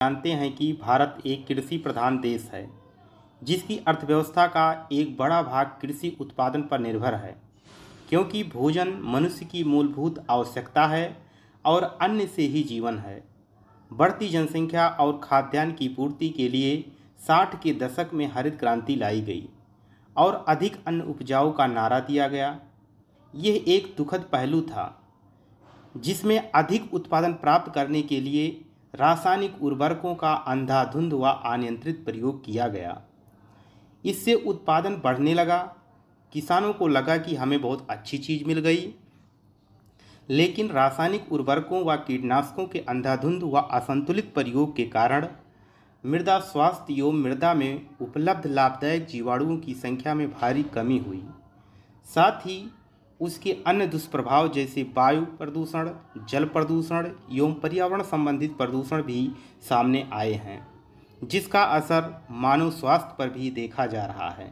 जानते हैं कि भारत एक कृषि प्रधान देश है, जिसकी अर्थव्यवस्था का एक बड़ा भाग कृषि उत्पादन पर निर्भर है, क्योंकि भोजन मनुष्य की मूलभूत आवश्यकता है और अन्न से ही जीवन है। बढ़ती जनसंख्या और खाद्यान्न की पूर्ति के लिए 60 के दशक में हरित क्रांति लाई गई और अधिक अन्न उपजाऊ का नारा दिया गया। यह एक दुखद पहलू था, जिसमें अधिक उत्पादन प्राप्त करने के लिए रासायनिक उर्वरकों का अंधाधुंध व अनियंत्रित प्रयोग किया गया। इससे उत्पादन बढ़ने लगा। किसानों को लगा कि हमें बहुत अच्छी चीज़ मिल गई, लेकिन रासायनिक उर्वरकों व कीटनाशकों के अंधाधुंध व असंतुलित प्रयोग के कारण मृदा स्वास्थ्य एवं मृदा में उपलब्ध लाभदायक जीवाणुओं की संख्या में भारी कमी हुई। साथ ही उसके अन्य दुष्प्रभाव जैसे वायु प्रदूषण, जल प्रदूषण एवं पर्यावरण संबंधित प्रदूषण भी सामने आए हैं, जिसका असर मानव स्वास्थ्य पर भी देखा जा रहा है।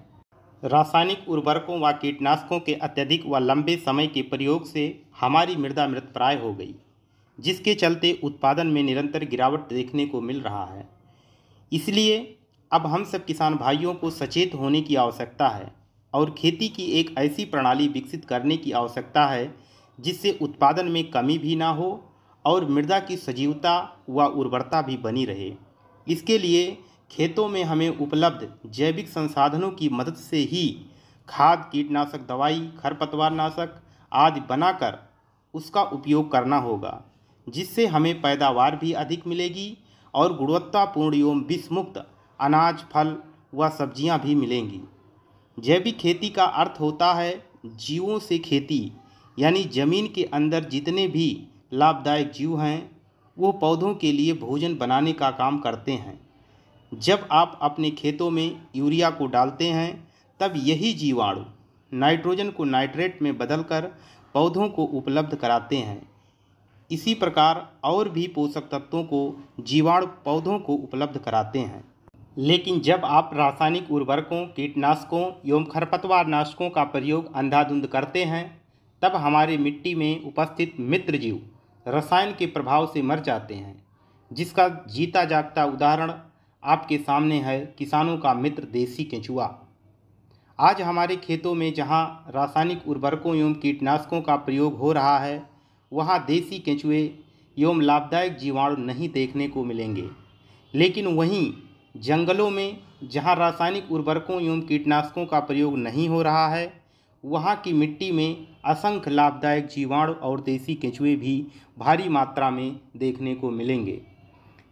रासायनिक उर्वरकों व कीटनाशकों के अत्यधिक व लंबे समय के प्रयोग से हमारी मृदा मृतप्राय हो गई, जिसके चलते उत्पादन में निरंतर गिरावट देखने को मिल रहा है। इसलिए अब हम सब किसान भाइयों को सचेत होने की आवश्यकता है और खेती की एक ऐसी प्रणाली विकसित करने की आवश्यकता है जिससे उत्पादन में कमी भी ना हो और मृदा की सजीवता व उर्वरता भी बनी रहे। इसके लिए खेतों में हमें उपलब्ध जैविक संसाधनों की मदद से ही खाद, कीटनाशक दवाई, खरपतवारनाशक आदि बनाकर उसका उपयोग करना होगा, जिससे हमें पैदावार भी अधिक मिलेगी और गुणवत्तापूर्ण एवं विषमुक्त अनाज, फल व सब्जियां भी मिलेंगी। जैविक खेती का अर्थ होता है जीवों से खेती, यानी जमीन के अंदर जितने भी लाभदायक जीव हैं वो पौधों के लिए भोजन बनाने का काम करते हैं। जब आप अपने खेतों में यूरिया को डालते हैं, तब यही जीवाणु नाइट्रोजन को नाइट्रेट में बदलकर पौधों को उपलब्ध कराते हैं। इसी प्रकार और भी पोषक तत्वों को जीवाणु पौधों को उपलब्ध कराते हैं। लेकिन जब आप रासायनिक उर्वरकों, कीटनाशकों एवं खरपतवारनाशकों का प्रयोग अंधाधुंध करते हैं, तब हमारे मिट्टी में उपस्थित मित्र जीव रसायन के प्रभाव से मर जाते हैं, जिसका जीता जागता उदाहरण आपके सामने है किसानों का मित्र देसी केंचुआ। आज हमारे खेतों में जहां रासायनिक उर्वरकों एवं कीटनाशकों का प्रयोग हो रहा है, वहां देसी केंचुए एवं लाभदायक जीवाणु नहीं देखने को मिलेंगे। लेकिन वहीं जंगलों में जहां रासायनिक उर्वरकों एवं कीटनाशकों का प्रयोग नहीं हो रहा है, वहां की मिट्टी में असंख्य लाभदायक जीवाणु और देसी केंचुए भी भारी मात्रा में देखने को मिलेंगे।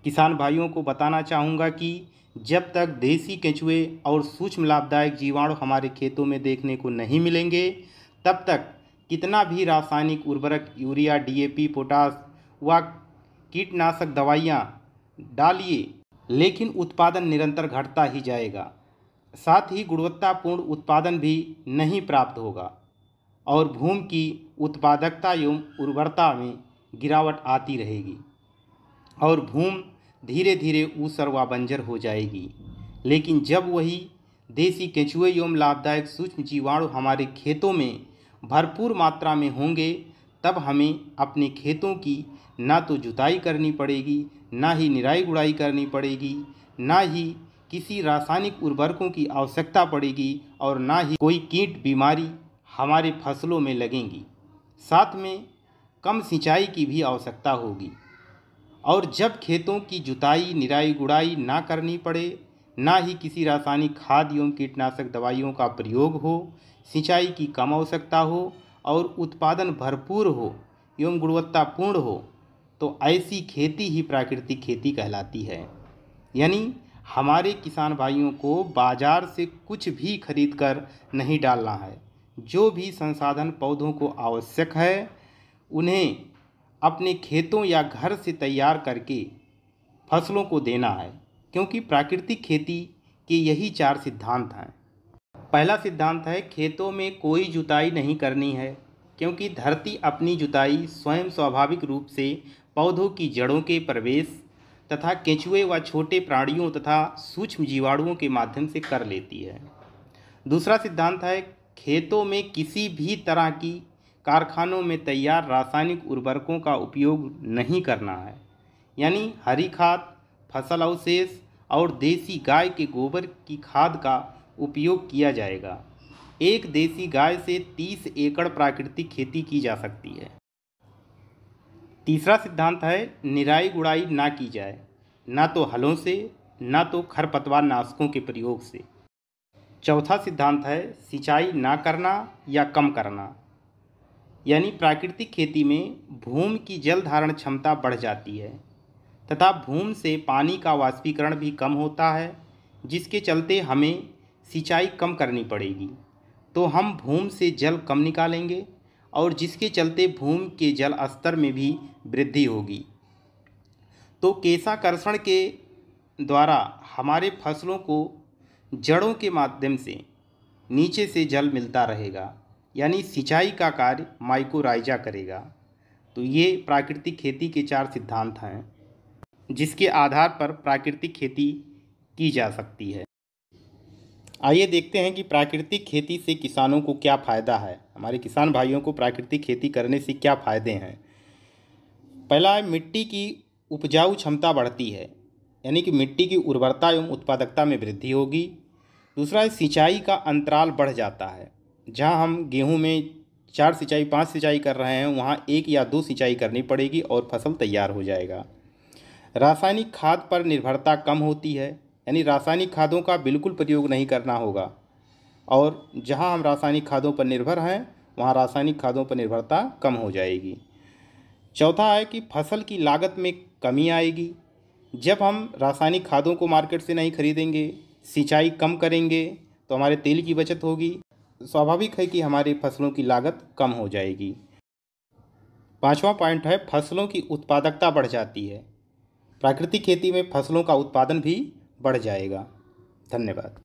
किसान भाइयों को बताना चाहूँगा कि जब तक देसी केंचुए और सूक्ष्म लाभदायक जीवाणु हमारे खेतों में देखने को नहीं मिलेंगे, तब तक कितना भी रासायनिक उर्वरक यूरिया, डीएपी, पोटास व कीटनाशक दवाइयाँ डालिए, लेकिन उत्पादन निरंतर घटता ही जाएगा। साथ ही गुणवत्तापूर्ण उत्पादन भी नहीं प्राप्त होगा और भूमि की उत्पादकता एवं उर्वरता में गिरावट आती रहेगी और भूमि धीरे धीरे ऊसर व बंजर हो जाएगी। लेकिन जब वही देसी केंचुए एवं लाभदायक सूक्ष्म जीवाणु हमारे खेतों में भरपूर मात्रा में होंगे, तब हमें अपने खेतों की ना तो जुताई करनी पड़ेगी, ना ही निराई गुड़ाई करनी पड़ेगी, ना ही किसी रासायनिक उर्वरकों की आवश्यकता पड़ेगी और ना ही कोई कीट बीमारी हमारे फसलों में लगेंगी। साथ में कम सिंचाई की भी आवश्यकता होगी। और जब खेतों की जुताई, निराई गुड़ाई ना करनी पड़े, ना ही किसी रासायनिक खाद एवं कीटनाशक दवाइयों का प्रयोग हो, सिंचाई की कम आवश्यकता हो और उत्पादन भरपूर हो एवं गुणवत्तापूर्ण हो, तो ऐसी खेती ही प्राकृतिक खेती कहलाती है। यानी हमारे किसान भाइयों को बाजार से कुछ भी खरीद कर नहीं डालना है। जो भी संसाधन पौधों को आवश्यक है, उन्हें अपने खेतों या घर से तैयार करके फसलों को देना है, क्योंकि प्राकृतिक खेती के यही 4 सिद्धांत हैं। पहला सिद्धांत है खेतों में कोई जुताई नहीं करनी है, क्योंकि धरती अपनी जुताई स्वयं स्वाभाविक रूप से पौधों की जड़ों के प्रवेश तथा केंचुए व छोटे प्राणियों तथा सूक्ष्म जीवाणुओं के माध्यम से कर लेती है। दूसरा सिद्धांत है खेतों में किसी भी तरह की कारखानों में तैयार रासायनिक उर्वरकों का उपयोग नहीं करना है। यानी हरी खाद, फसल अवशेष और देसी गाय के गोबर की खाद का उपयोग किया जाएगा। एक देसी गाय से 30 एकड़ प्राकृतिक खेती की जा सकती है। तीसरा सिद्धांत है निराई गुड़ाई ना की जाए, ना तो हलों से ना तो खरपतवार नाशकों के प्रयोग से। चौथा सिद्धांत है सिंचाई ना करना या कम करना, यानी प्राकृतिक खेती में भूमि की जल धारण क्षमता बढ़ जाती है तथा भूमि से पानी का वाष्पीकरण भी कम होता है, जिसके चलते हमें सिंचाई कम करनी पड़ेगी, तो हम भूमि से जल कम निकालेंगे और जिसके चलते भूमि के जल स्तर में भी वृद्धि होगी। तो केशाकर्षण के द्वारा हमारे फसलों को जड़ों के माध्यम से नीचे से जल मिलता रहेगा, यानी सिंचाई का कार्य माइकोराइजा करेगा। तो ये प्राकृतिक खेती के 4 सिद्धांत हैं जिसके आधार पर प्राकृतिक खेती की जा सकती है। आइए देखते हैं कि प्राकृतिक खेती से किसानों को क्या फ़ायदा है, हमारे किसान भाइयों को प्राकृतिक खेती करने से क्या फ़ायदे हैं। पहला है मिट्टी की उपजाऊ क्षमता बढ़ती है, यानी कि मिट्टी की उर्वरता एवं उत्पादकता में वृद्धि होगी। दूसरा है सिंचाई का अंतराल बढ़ जाता है, जहां हम गेहूं में 4 सिंचाई 5 सिंचाई कर रहे हैं वहां 1 या 2 सिंचाई करनी पड़ेगी और फसल तैयार हो जाएगा। रासायनिक खाद पर निर्भरता कम होती है, यानी रासायनिक खादों का बिल्कुल प्रयोग नहीं करना होगा, और जहां हम रासायनिक खादों पर निर्भर हैं वहां रासायनिक खादों पर निर्भरता कम हो जाएगी। चौथा है कि फसल की लागत में कमी आएगी। जब हम रासायनिक खादों को मार्केट से नहीं खरीदेंगे, सिंचाई कम करेंगे, तो हमारे तेल की बचत होगी। स्वाभाविक है कि हमारी फसलों की लागत कम हो जाएगी। 5वां पॉइंट है फसलों की उत्पादकता बढ़ जाती है। प्राकृतिक खेती में फसलों का उत्पादन भी बढ़ जाएगा। धन्यवाद।